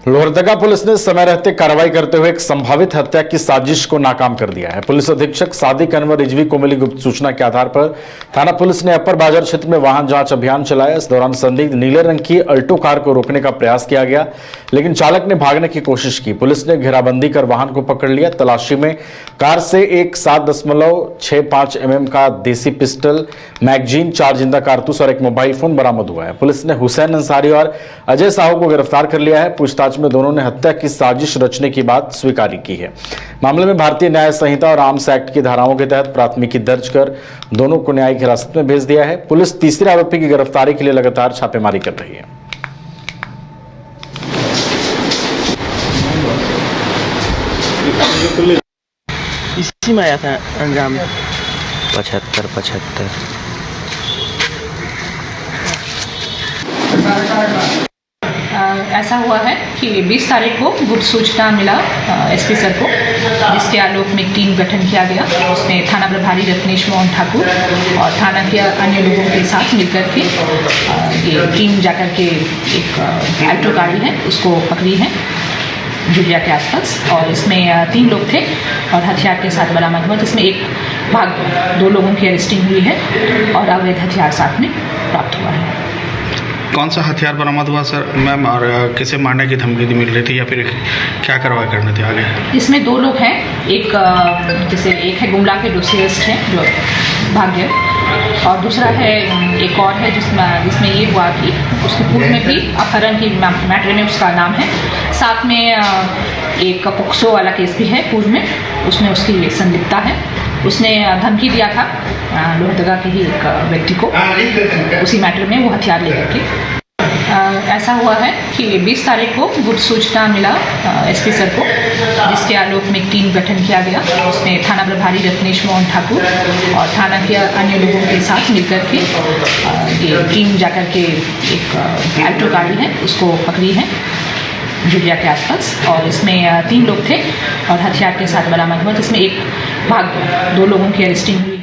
Lohardaga police ने समय रहते कार्रवाई करते हुए एक संभावित हत्या की साजिश को नाकाम कर दिया है। पुलिस अधीक्षक सादिक अनवर रिजवी को मिली गुप्त सूचना के आधार पर थाना पुलिस ने अपर बाजार क्षेत्र में वाहन जांच अभियान चलाया। इस दौरान संदिग्ध नीले रंग की अल्टो कार को रोकने का प्रयास किया गया, लेकिन चालक ने भागने की कोशिश की। पुलिस ने घेराबंदी कर वाहन को पकड़ लिया। तलाशी में कार से एक 7.65 mm का देसी पिस्टल, मैगजीन, 4 जिंदा कारतूस और एक मोबाइल फोन बरामद हुआ है। पुलिस ने हुसैन अंसारी और अजय साहू को गिरफ्तार कर लिया है। पूछताछ में दोनों ने हत्या की साजिश रचने की बात स्वीकार की है। मामले में भारतीय न्याय संहिता और आर्म्स एक्ट की धाराओं के तहत प्राथमिकी दर्ज कर दोनों को न्यायिक हिरासत में भेज दिया है। पुलिस तीसरे आरोपी की गिरफ्तारी के लिए लगातार छापेमारी कर रही है। इसी में आया था अंजाम 75। ऐसा हुआ है कि 20 तारीख को गुप्त सूचना मिला एसपी सर को, जिसके आलोक में एक टीम गठन किया गया। उसमें थाना प्रभारी रत्नेश मोहन ठाकुर और थाना के अन्य लोगों के साथ मिलकर के ये टीम जाकर के एक अल्टो गाड़ी है उसको पकड़ी है जुलिया के आसपास, और इसमें 3 लोग थे और हथियार के साथ बरामद हुआ, जिसमें एक भाग 2 लोगों की अरेस्टिंग हुई है और अवैध हथियार साथ में प्राप्त हुआ है। कौन सा हथियार बरामद हुआ सर मैम, और किसे मारने की धमकी मिल रही थी या फिर क्या कार्रवाई करनी थी आगे? इसमें 2 लोग हैं, एक जैसे एक है गुमला के डोसियस्ट हैं जो भाग गए, और दूसरा है एक और है जिसमें ये हुआ कि उसके पूर्व में भी अपहरण की मैटर में उसका नाम है। साथ में एक पोक्सो वाला केस भी है पूर्व में, उसमें उसकी संलिप्तता है। उसने धमकी दिया था लोहरदगा के ही एक व्यक्ति को उसी मैटर में वो हथियार लेकर के। ऐसा हुआ है कि 20 तारीख को गुप्त सूचना मिला एसपी सर को, जिसके आलोक में एक टीम गठन किया गया। उसमें थाना प्रभारी रत्नेश मोहन ठाकुर और थाना के अन्य लोगों के साथ मिलकर के ये टीम जाकर के एक अल्टो गाड़ी है उसको पकड़ी है जुलिया के आसपास, और इसमें 3 लोग थे और हथियार के साथ बरामद हुआ, जिसमें एक भाग 2 लोगों की अरेस्टिंग हुई है।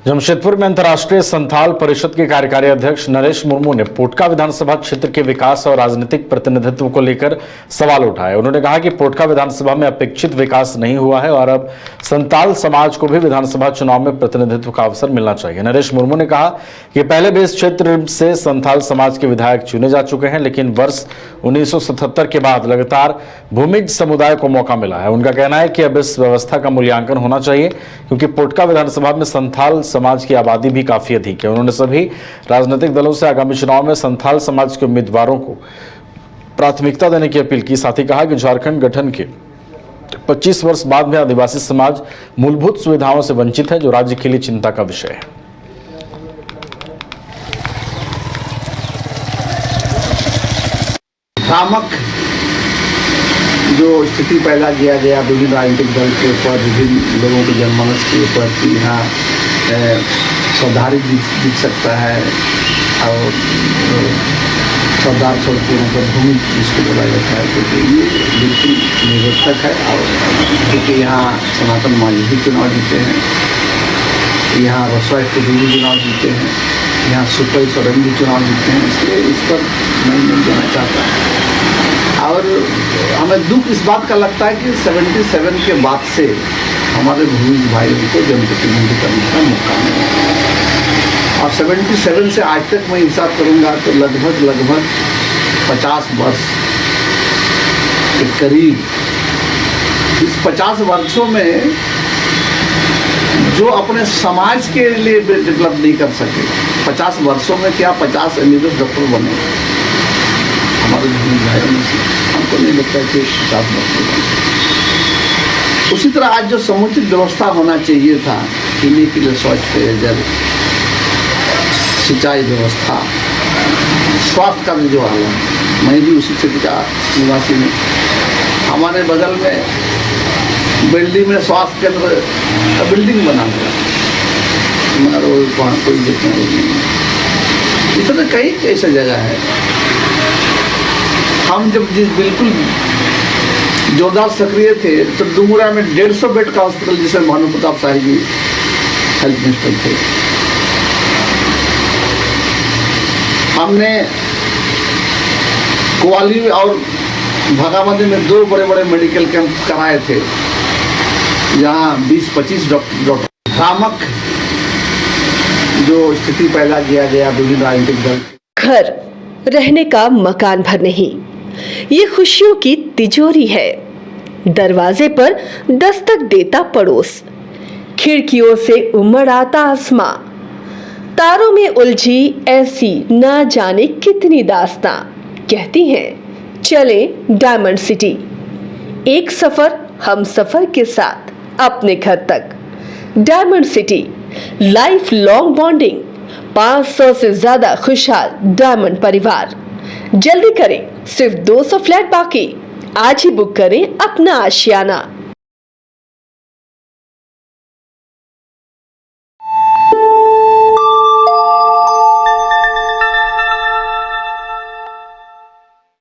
जमशेदपुर में अंतर्राष्ट्रीय संथाल परिषद के कार्यकारी अध्यक्ष नरेश मुर्मू ने पोटका विधानसभा क्षेत्र के विकास और राजनीतिक प्रतिनिधित्व को लेकर सवाल उठाए। उन्होंने कहा कि पोटका विधानसभा में अपेक्षित विकास नहीं हुआ है और अब संथाल समाज को भी विधानसभा चुनाव में प्रतिनिधित्व का अवसर मिलना चाहिए। नरेश मुर्मू ने कहा कि पहले भी इस क्षेत्र से संथाल समाज के विधायक चुने जा चुके हैं, लेकिन वर्ष 1977 के बाद लगातार भूमिज समुदाय को मौका मिला है। उनका कहना है कि अब इस व्यवस्था का मूल्यांकन होना चाहिए, क्योंकि पोटका विधानसभा में संथाल समाज की आबादी भी काफी अधिक है। उन्होंने सभी राजनीतिक दलों से आगामी चुनाव में संथाल समाज के उम्मीदवारों को प्राथमिकता देने की अपील की। साथ ही कहा कि झारखंड गठन के 25 वर्ष बाद में आदिवासी समाज मूलभूत सुविधाओं से वंचित है, जो राज्य के लिए चिंता का विषय है। भ्रामक जो स्थिति पैदा किया गया विभिन्न राजनीतिक दल के ऊपर, विभिन्न लोगों के जनमानस के ऊपर कि यहाँ सौधारी जीत सकता है और सरदार छोड़कर मतलब भूमि जिसको बोला जाता है, क्योंकि ये बिल्कुल निरर्थक है। और क्योंकि यहाँ सनातन मांझी भी चुनाव जीते हैं, यहाँ रसोई के भी चुनाव जीते हैं, यहाँ सुपई सोरेन भी चुनाव जीते हैं, इसलिए इस पर मैं नहीं जाना चाहता। और हमें दुख इस बात का लगता है कि 77 के बाद से हमारे भूमि भाइयों को जनप्रतिनिधि करने का मौका मिला, और 77 से आज तक मैं हिसाब करूंगा तो लगभग 50 वर्ष के करीब। इस 50 वर्षों में जो अपने समाज के लिए डेवलप नहीं कर सके, 50 वर्षों में क्या 50 एमबीबीएस डॉक्टर बने हमारे भूमि भाइयों में से, हमको नहीं लगता कि 50 वर्षों। उसी तरह आज जो समुचित व्यवस्था होना चाहिए था, पीने के लिए स्वच्छ पेयजल, सिंचाई व्यवस्था, स्वास्थ्य का भी जो हाल है, मैं भी उसी क्षेत्र का निवासी हूँ। हमारे बगल में बिल्डिंग में स्वास्थ्य केंद्र बिल्डिंग बना हुआ, मगर वहाँ कोई देखने नहीं है। इस तरह कई ऐसी जगह है। हम जब बिल्कुल जोरदार सक्रिय थे तो डुमरा में 150 बेड का हॉस्पिटल, जिसमें भानु प्रताप शाही जी हेल्थ मिनिस्टर थे, हमने कोवाली और भागामती में 2 बड़े बड़े मेडिकल कैंप कराए थे, जहाँ 20-25 डॉक्टर भ्रामक जो स्थिति पैदा किया गया विभिन्न राजनीतिक दल। घर रहने का मकान भर नहीं, ये खुशियों की तिजोरी है। दरवाजे पर दस्तक देता पड़ोस, खिड़कियों से उमड़ आता आसमां, तारों में उलझी ऐसी ना जाने कितनी दास्तां। कहती हैं चले डायमंड सिटी, एक सफर हम सफर के साथ अपने घर तक। Diamond city, life long bonding, 500 से ज्यादा खुशहाल डायमंड परिवार। जल्दी करें, सिर्फ 200 फ्लैट बाकी। आज ही बुक करें अपना आशियाना।